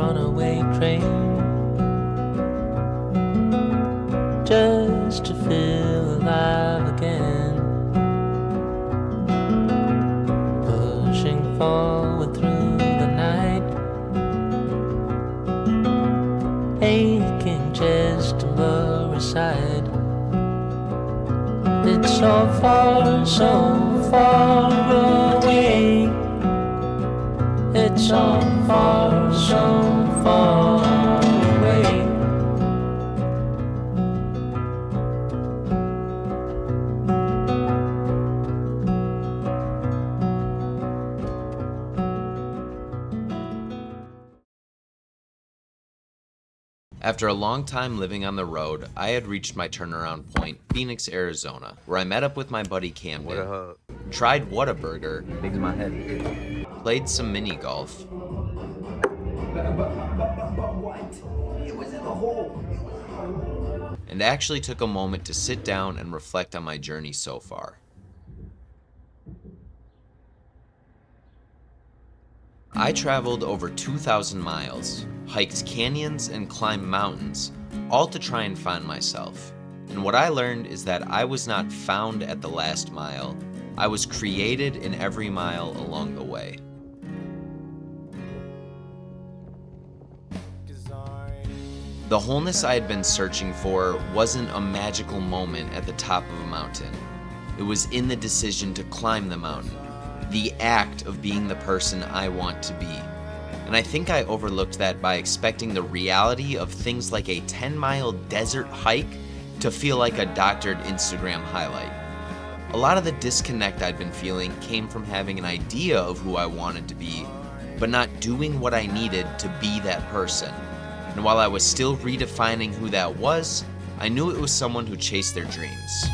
runaway train, just to feel alive again, pushing forward through the night, aching chest and blurry sight. It's so far away. It's so far away. After a long time living on the road, I had reached my turnaround point, Phoenix, Arizona, where I met up with my buddy Camden, tried Whataburger, Bigs my head. played some mini golf, and actually took a moment to sit down and reflect on my journey so far. I traveled over 2,000 miles, hiked canyons and climbed mountains, all to try and find myself. And what I learned is that I was not found at the last mile, I was created in every mile along the way. The wholeness I had been searching for wasn't a magical moment at the top of a mountain. It was in the decision to climb the mountain, the act of being the person I want to be. And I think I overlooked that by expecting the reality of things like a 10-mile desert hike to feel like a doctored Instagram highlight. A lot of the disconnect I'd been feeling came from having an idea of who I wanted to be, but not doing what I needed to be that person. And while I was still redefining who that was, I knew it was someone who chased their dreams.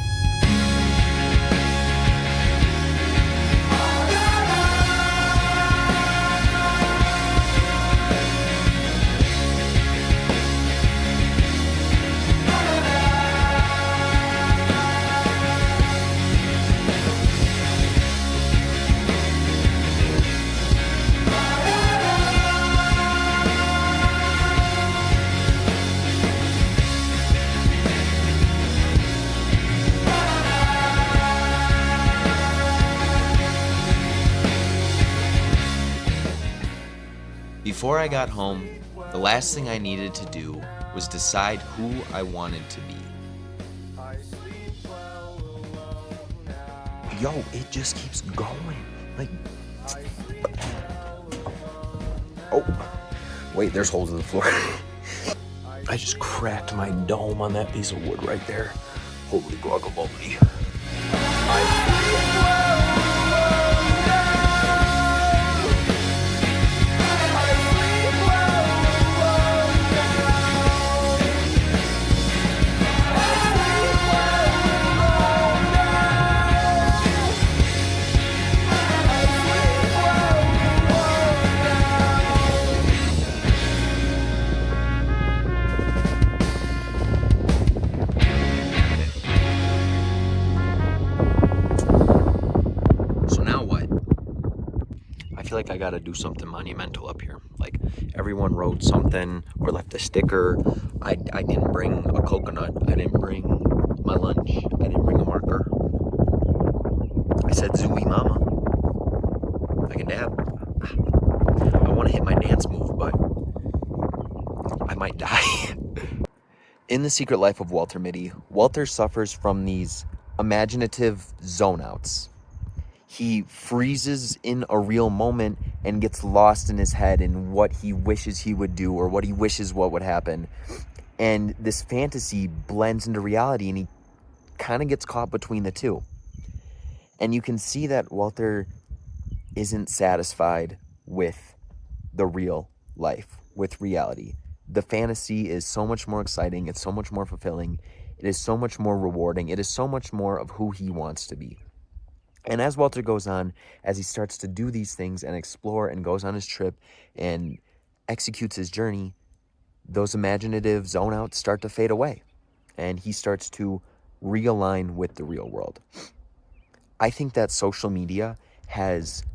Before I got home, the last thing I needed to do was decide who I wanted to be. Yo, it just keeps going. Like, oh, wait, there's holes in the floor. I just cracked my dome on that piece of wood right there. Holy guacamole. Like I gotta do something monumental up here. Like everyone wrote something or left a sticker. I didn't bring a coconut. I didn't bring my lunch. I didn't bring a marker. I said Zooey Mama. I can dab. I want to hit my dance move, but I might die. In The Secret Life of Walter Mitty, Walter suffers from these imaginative zone outs. He freezes in a real moment and gets lost in his head in what he wishes he would do or what he wishes what would happen. And this fantasy blends into reality and he kind of gets caught between the two. And you can see that Walter isn't satisfied with the real life, with reality. The fantasy is so much more exciting. It's so much more fulfilling. It is so much more rewarding. It is so much more of who he wants to be. And as Walter goes on, as he starts to do these things and explore and goes on his trip and executes his journey, those imaginative zone outs start to fade away. And he starts to realign with the real world. I think that social media has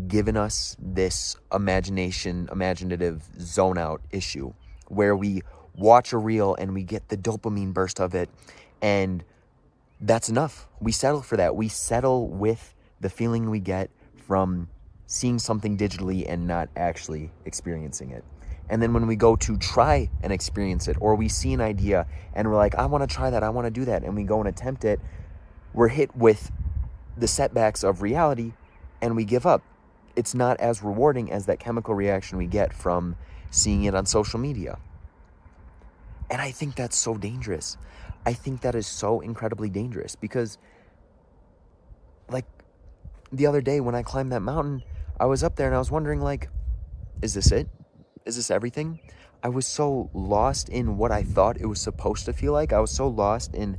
given us this imaginative zone out issue where we watch a reel and we get the dopamine burst of it, and that's enough. We settle for that. We settle with the feeling we get from seeing something digitally and not actually experiencing it. And then when we go to try and experience it, or we see an idea and we're like, I want to try that, I want to do that, and we go and attempt it, we're hit with the setbacks of reality and we give up. It's not as rewarding as that chemical reaction we get from seeing it on social media. And I think that's so dangerous. I think that is so incredibly dangerous because, like, the other day when I climbed that mountain, I was up there and I was wondering, like, is this it? Is this everything? I was so lost in what I thought it was supposed to feel like. I was so lost in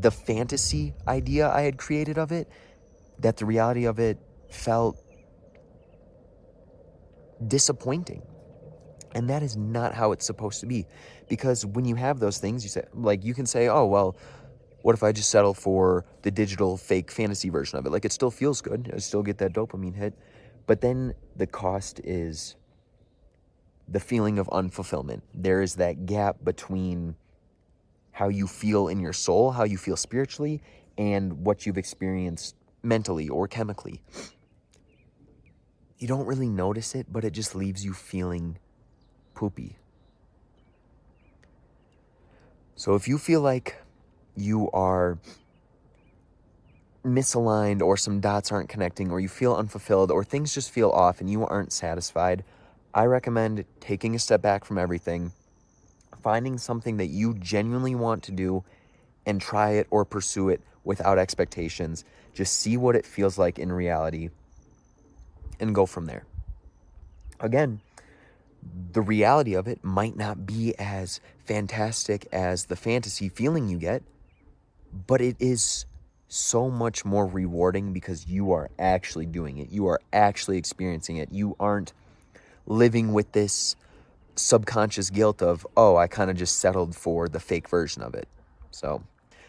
the fantasy idea I had created of it that the reality of it felt disappointing. And that is not how it's supposed to be. Because when you have those things, you say, like, you can say, oh, well, what if I just settle for the digital fake fantasy version of it? Like, it still feels good. I still get that dopamine hit. But then the cost is the feeling of unfulfillment. There is that gap between how you feel in your soul, how you feel spiritually, and what you've experienced mentally or chemically. You don't really notice it, but it just leaves you feeling poopy. So if you feel like you are misaligned, or some dots aren't connecting, or you feel unfulfilled, or things just feel off and you aren't satisfied, I recommend taking a step back from everything, finding something that you genuinely want to do and try it or pursue it without expectations. Just see what it feels like in reality and go from there. Again, the reality of it might not be as fantastic as the fantasy feeling you get, but it is so much more rewarding because you are actually doing it. You are actually experiencing it. You aren't living with this subconscious guilt of, oh, I kind of just settled for the fake version of it. So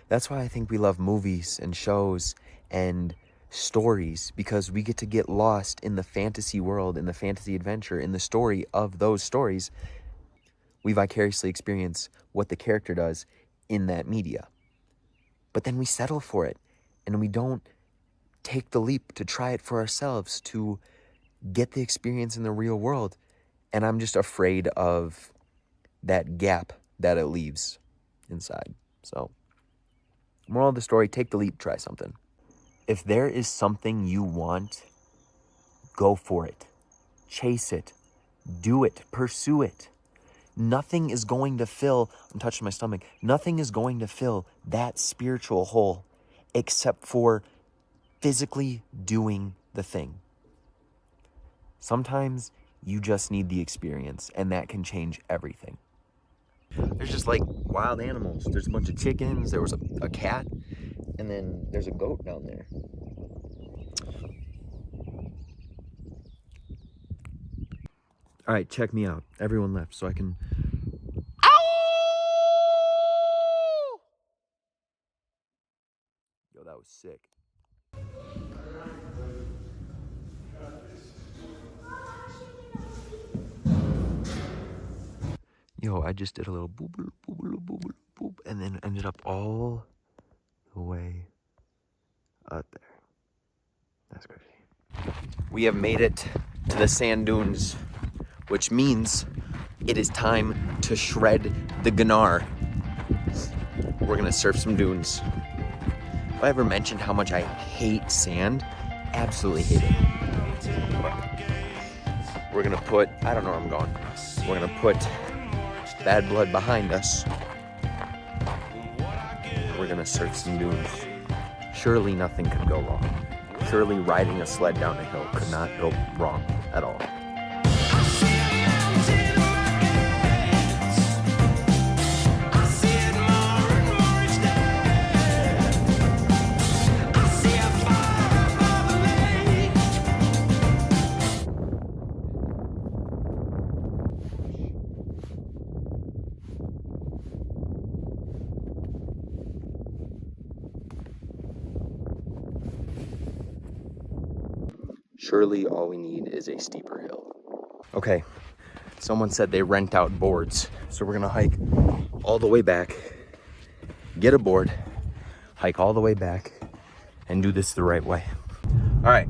that's why I think we love movies and shows and stories, because we get to get lost in the fantasy world, in the fantasy adventure, in the story of those stories. We vicariously experience what the character does in that media. But then we settle for it, and we don't take the leap to try it for ourselves, to get the experience in the real world. And I'm just afraid of that gap that it leaves inside. So, moral of the story, take the leap, try something. If there is something you want, go for it. Chase it. Do it. Pursue it. Nothing is going to fill, I'm touching my stomach, nothing is going to fill that spiritual hole except for physically doing the thing. Sometimes you just need the experience, and that can change everything. There's just like wild animals. There's a bunch of chickens. There was a cat, and then there's a goat down there. All right, check me out. Everyone left, so I can... Ow! Yo, that was sick. Yo, I just did a little booble, booble, booble, boop, and then ended up all the way out there. That's crazy. We have made it to the sand dunes, which means it is time to shred the ganar. We're gonna surf some dunes. Have I ever mentioned how much I hate sand? Absolutely hate it. We're gonna put, I don't know where I'm going. We're gonna put bad blood behind us. We're gonna surf some dunes. Surely nothing could go wrong. Surely riding a sled down a hill could not go wrong at all. Surely all we need is a steeper hill. Okay, someone said they rent out boards. So we're gonna hike all the way back, get a board, hike all the way back, and do this the right way. All right,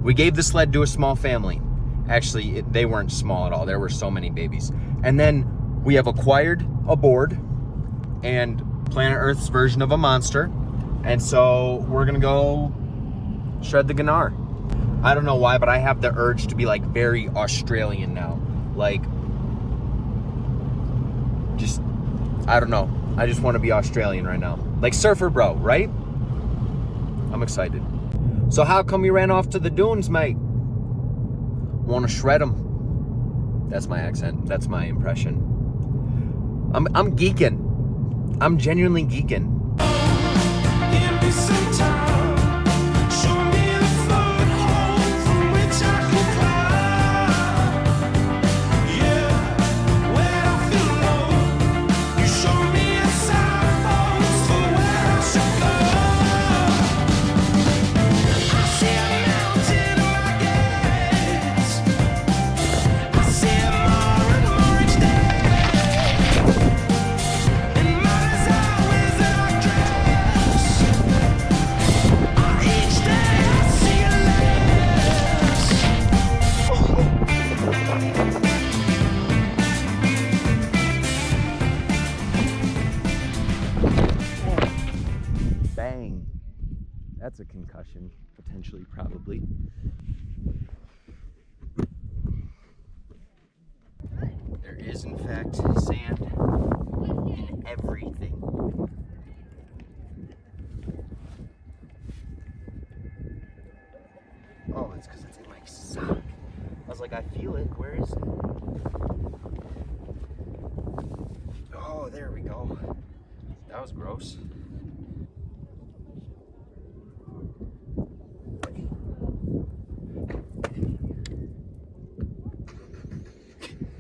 we gave the sled to a small family. Actually, they weren't small at all. There were so many babies. And then we have acquired a board and Planet Earth's version of a monster. And so we're gonna go shred the Gunnar. I don't know why, but I have the urge to be like very Australian now. Like, just, I don't know. I just want to be Australian right now. Like Surfer Bro, right? I'm excited. So how come you ran off to the dunes, mate? Want to shred them. That's my accent. That's my impression. I'm geeking. I'm genuinely geeking. Give me some time. Show me the foothold from which I can climb. Yeah, when I feel low, you show me a signpost for where I should go. I see a mountain in my gaze. I see more and more each day. And my desire is that I dress. Each day I see a Bang. That's a concussion, potentially, probably. There is, in fact, sand in everything. Oh, it's because it's in my sock. I was like, I feel it. Where is it? Oh, there we go. That was gross.